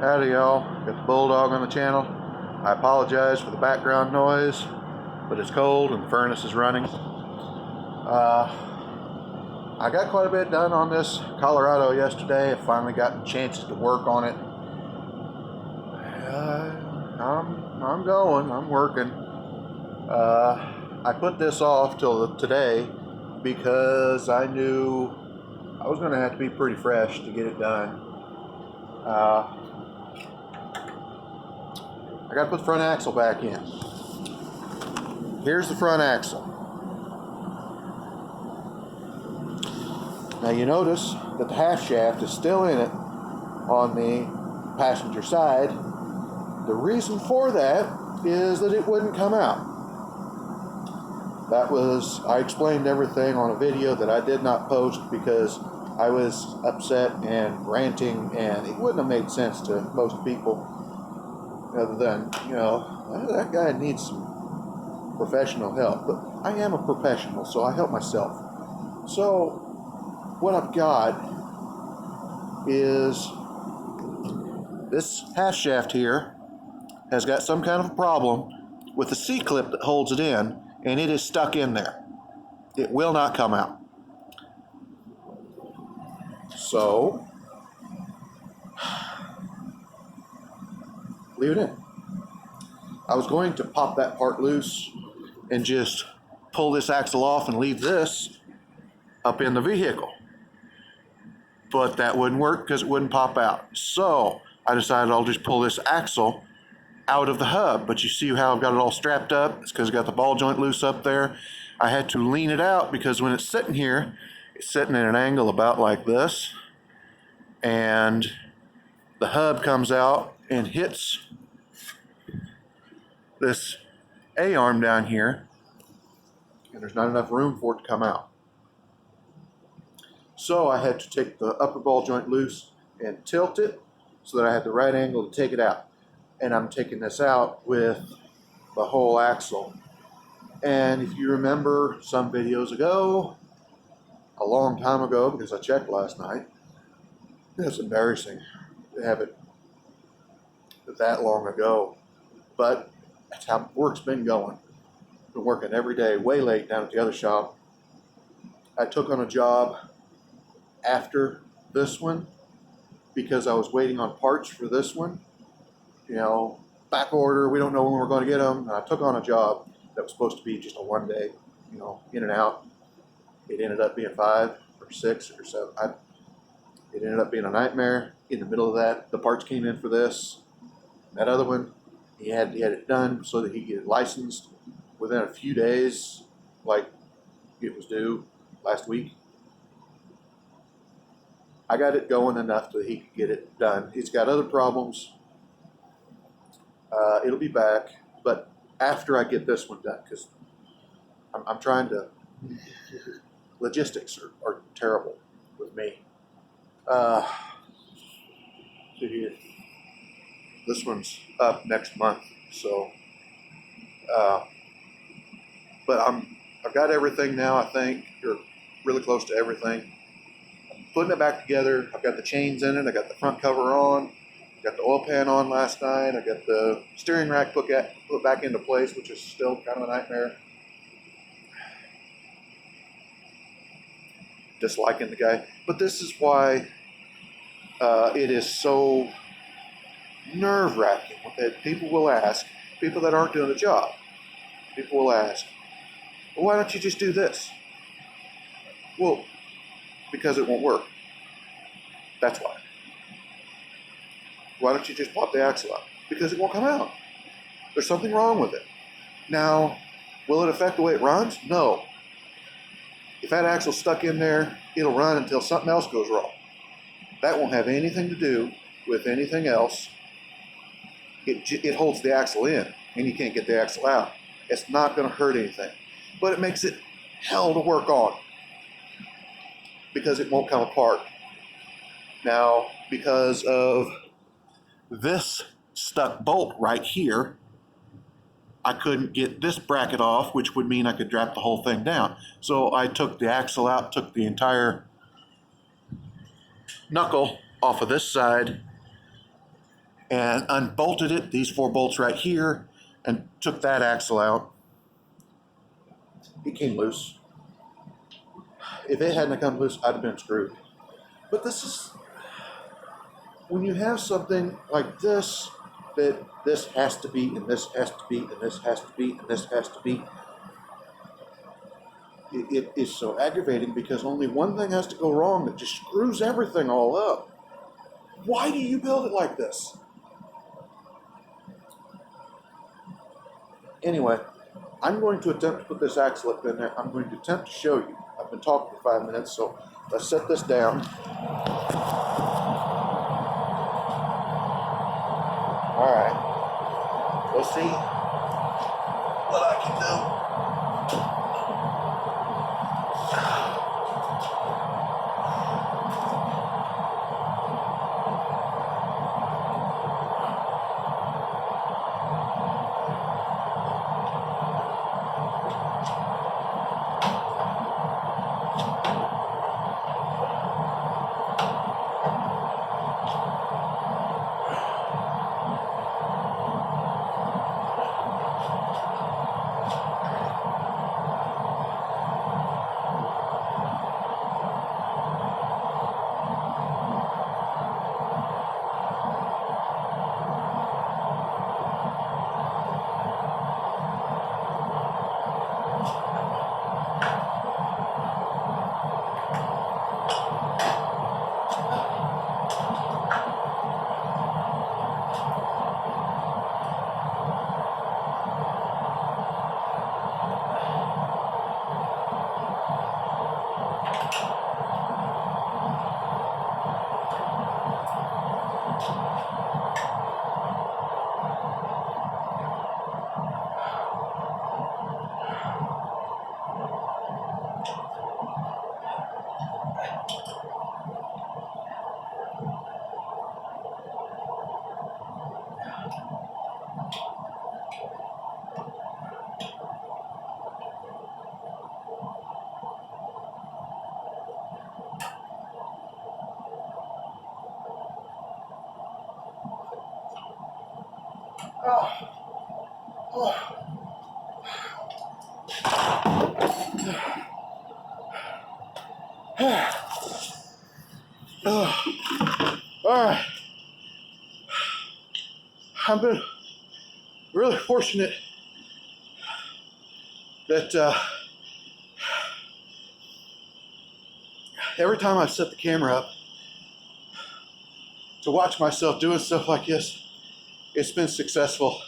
Howdy y'all, got the Bulldog on the channel. I apologize for the background noise, but it's cold and the furnace is running. I got quite a bit done on this Colorado yesterday. I finally got chances to work on it. I'm going, I'm working. I put this off till today because I knew I was going to have to be pretty fresh to get it done. I got to put the front axle back in. Here's the front axle. Now you notice that the half shaft is still in it on the passenger side. The reason for that is that it wouldn't come out. I explained everything on a video that I did not post because I was upset and ranting, and it wouldn't have made sense to most people other than, that guy needs some professional help. But I am a professional, so I help myself. So what I've got is this half shaft here has got some kind of a problem with the C-clip that holds it in, and it is stuck in there. It will not come out. So leave it in. I was going to pop that part loose and just pull this axle off and leave this up in the vehicle. But that wouldn't work because it wouldn't pop out. So I decided I'll just pull this axle out of the hub. But you see how I've got it all strapped up? It's because I got the ball joint loose up there. I had to lean it out because when it's sitting here, it's sitting at an angle about like this. And the hub comes out and hits this A-arm down here, and there's not enough room for it to come out. So I had to take the upper ball joint loose and tilt it so that I had the right angle to take it out. And I'm taking this out with the whole axle. And if you remember some videos ago, a long time ago, because I checked last night, it's embarrassing to have it that long ago, but that's how work's been going. Been working every day, way late down at the other shop. I took on a job after this one because I was waiting on parts for this one. Back order, we don't know when we're going to get them. And I took on a job that was supposed to be just a one day, in and out. It ended up being 5 or 6 or 7. It ended up being a nightmare. In the middle of that, the parts came in for this. That other one, he had it done so that he could get it licensed within a few days, like it was due last week. I got it going enough that he could get it done. He's got other problems. It'll be back, but after I get this one done, because I'm trying to, logistics are terrible with me. See here. This one's up next month, so but I've got everything now. I think you're really close to everything. I'm putting it back together. I've got the chains in it. I got the front cover on. I got the oil pan on last night. I got the steering rack put back into place, which is still kind of a nightmare. Disliking the guy, but this is why it is so nerve-wracking that people will ask, people that aren't doing the job, people will ask, well, why don't you just do this? Well, because it won't work. That's why. Why don't you just pop the axle out? Because it won't come out. There's something wrong with it. Now, will it affect the way it runs? No. If that axle's stuck in there, it'll run until something else goes wrong. That won't have anything to do with anything else. It holds the axle in, and you can't get the axle out. It's not going to hurt anything, but it makes it hell to work on because it won't come apart. Now, because of this stuck bolt right here, I couldn't get this bracket off, which would mean I could drop the whole thing down. So I took the axle out, took the entire knuckle off of this side, and unbolted it, these 4 bolts right here, and took that axle out. It came loose. If it hadn't come loose, I'd have been screwed. But this is, when you have something like this, that this has to be, and this has to be, and this has to be, and this has to be, it is so aggravating because only one thing has to go wrong that just screws everything all up. Why do you build it like this? Anyway, I'm going to attempt to put this axle up in there. I'm going to attempt to show you. I've been talking for 5 minutes, so let's set this down. All right. We'll see what I can do. All right. I've been really fortunate that every time I set the camera up to watch myself doing stuff like this, it's been successful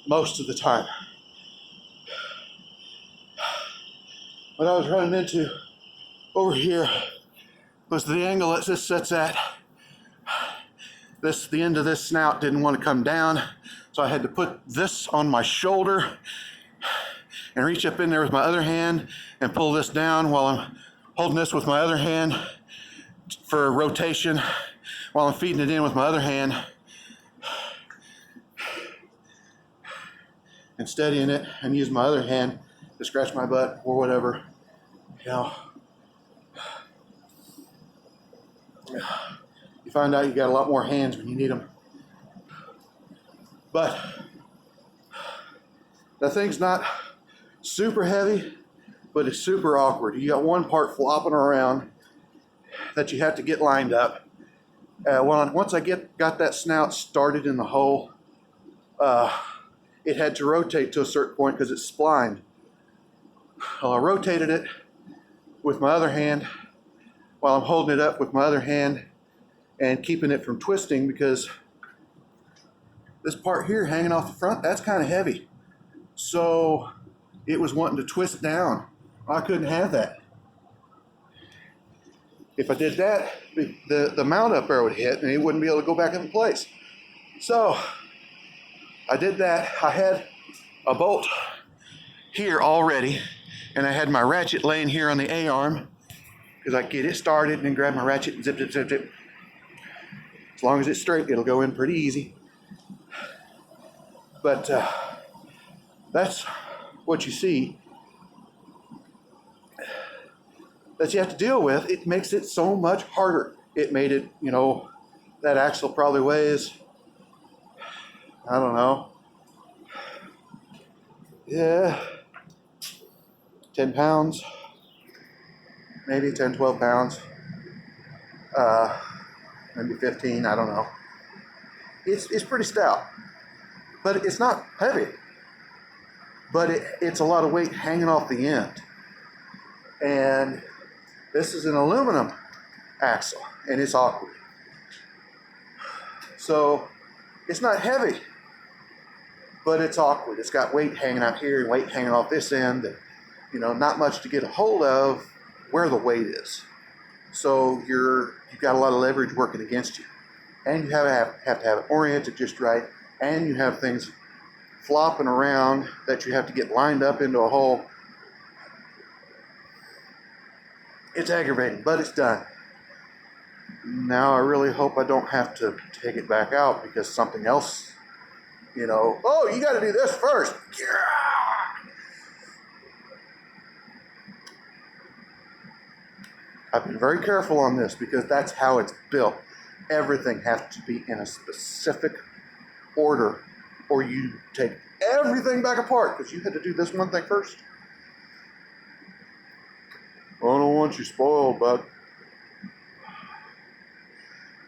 most of the time. What I was running into over here was the angle that this sets at. The end of this snout didn't want to come down, so I had to put this on my shoulder and reach up in there with my other hand and pull this down while I'm holding this with my other hand for rotation while I'm feeding it in with my other hand and steadying it, and use my other hand to scratch my butt or whatever. You know, you find out you got a lot more hands when you need them. But that thing's not super heavy, but it's super awkward. You got one part flopping around that you have to get lined up. Once I got that snout started in the hole, it had to rotate to a certain point because it's splined. Well, I rotated it with my other hand while I'm holding it up with my other hand and keeping it from twisting, because this part here hanging off the front, that's kind of heavy. So it was wanting to twist down. I couldn't have that. If I did that, the mount up there would hit and it wouldn't be able to go back in place. So I did that. I had a bolt here already, and I had my ratchet laying here on the A-arm because I could get it started and then grab my ratchet and zip, zip, zip, zip. As long as it's straight, it'll go in pretty easy. But that's what you see that you have to deal with. It makes it so much harder. It made it, that axle probably weighs I don't know. Yeah, 10 pounds, maybe 10, 12 pounds, maybe 15, I don't know. It's pretty stout, but it's not heavy, but it's a lot of weight hanging off the end. And this is an aluminum axle, and it's awkward. So it's not heavy, but it's awkward. It's got weight hanging out here and weight hanging off this end, and not much to get a hold of where the weight is. So you've got a lot of leverage working against you, and you have to have it oriented just right, and you have things flopping around that you have to get lined up into a hole. It's aggravating, but it's done. Now I really hope I don't have to take it back out because something else, oh, you got to do this first. I've been very careful on this because that's how it's built. Everything has to be in a specific order, or you take everything back apart because you had to do this one thing first. I don't want you spoiled, bud.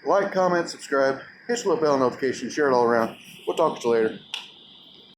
Like, comment, subscribe, hit the little bell notification, share it all around. We'll talk to you later.